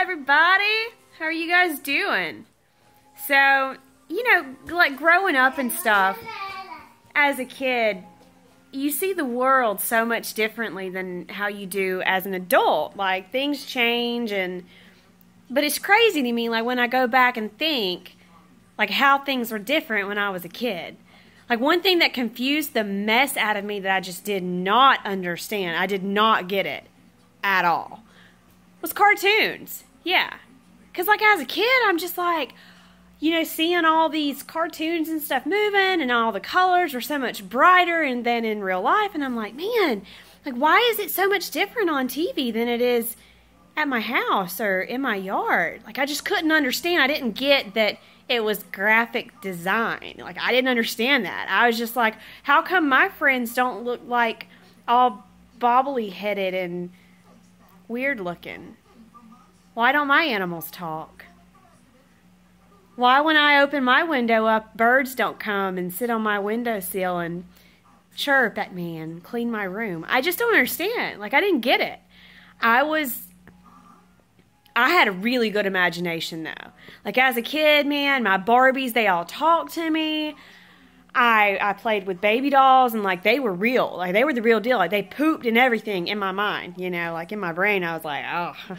everybody. How are you guys doing? So, like growing up and stuff, as a kid, you see the world so much differently than how you do as an adult. Like, things change, but it's crazy to me, like, when I go back and think, like, how things were different when I was a kid. Like, one thing that confused the mess out of me that I just did not understand, I did not get it at all, was cartoons. Yeah. Because, like, as a kid, I'm just like, seeing all these cartoons and stuff moving and all the colors were so much brighter than in real life. And I'm like, man, like, why is it so much different on TV than it is at my house or in my yard? Like, I just couldn't understand. I didn't get that it was graphic design. Like, I didn't understand that. I was just like, how come my friends don't look like all bobbly-headed and weird-looking? Why don't my animals talk? Why, when I open my window up, birds don't come and sit on my windowsill and chirp at me and clean my room? I just don't understand. Like, I didn't get it. I had a really good imagination, though. Like, as a kid, man, my Barbies, they all talked to me. I played with baby dolls, and, like, they were real. Like, they were the real deal. Like, they pooped and everything in my mind, Like, in my brain, I was like, oh,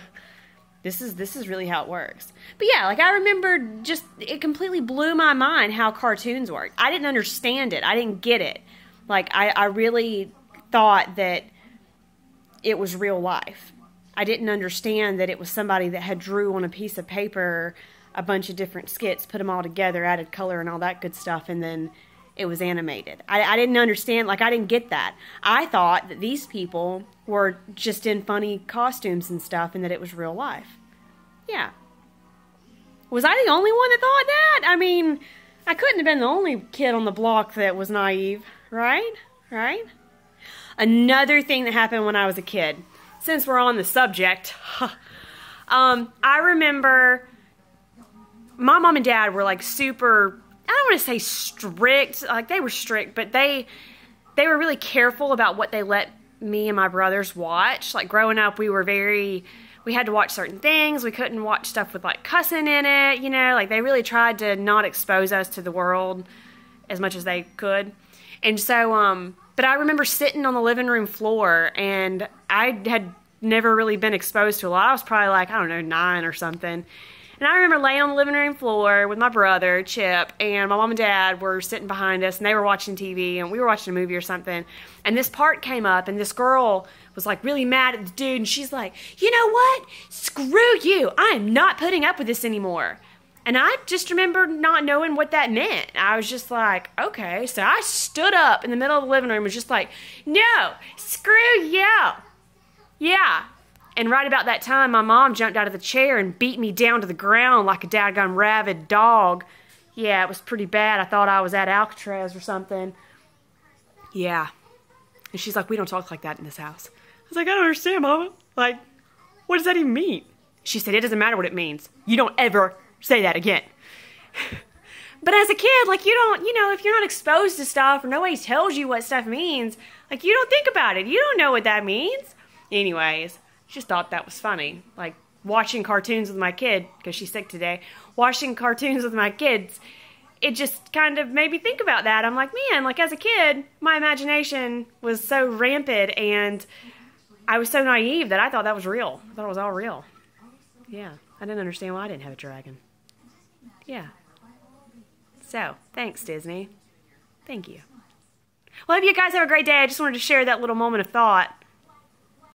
this is really how it works. But, yeah, like, I remember just, it completely blew my mind how cartoons worked. I didn't understand it. I didn't get it. Like, I really thought that it was real life. I didn't understand that it was somebody that had drew on a piece of paper a bunch of different skits, put them all together, added color and all that good stuff, and then it was animated. I didn't understand, like, I didn't get that. I thought that these people were just in funny costumes and stuff and that it was real life. Yeah. Was I the only one that thought that? I mean, I couldn't have been the only kid on the block that was naive, right? Right? Another thing that happened when I was a kid, since we're on the subject, I remember my mom and dad were, like, super, I don't want to say strict, like, they were strict, but they were really careful about what they let me and my brothers watch. Like, growing up, we had to watch certain things. We couldn't watch stuff with, like, cussing in it, like, they really tried to not expose us to the world as much as they could. And so, but I remember sitting on the living room floor, and I had never really been exposed to a lot. I was probably, like, I don't know, 9 or something. And I remember laying on the living room floor with my brother, Chip, and my mom and dad were sitting behind us, and they were watching TV, and we were watching a movie or something. And this part came up, and this girl was, like, really mad at the dude, and she's like, you know what? Screw you. I am not putting up with this anymore. And I just remember not knowing what that meant. I was just like, okay. So I stood up in the middle of the living room and was just like, no, screw you. Yeah. And right about that time, my mom jumped out of the chair and beat me down to the ground like a daggone rabid dog. Yeah, it was pretty bad. I thought I was at Alcatraz or something. Yeah. And she's like, we don't talk like that in this house. I was like, I don't understand, Mama. Like, what does that even mean? She said, it doesn't matter what it means. You don't ever say that again. But as a kid, like, you don't, if you're not exposed to stuff or nobody tells you what stuff means, like, you don't think about it. You don't know what that means. Anyways, just thought that was funny. Like, watching cartoons with my kid, because she's sick today, watching cartoons with my kids, it just kind of made me think about that. I'm like, man, like, as a kid, my imagination was so rampant, and I was so naive that I thought that was real. I thought it was all real. Yeah, I didn't understand why I didn't have a dragon. Yeah. So, thanks, Disney. Thank you. Well, I hope you guys have a great day. I just wanted to share that little moment of thought.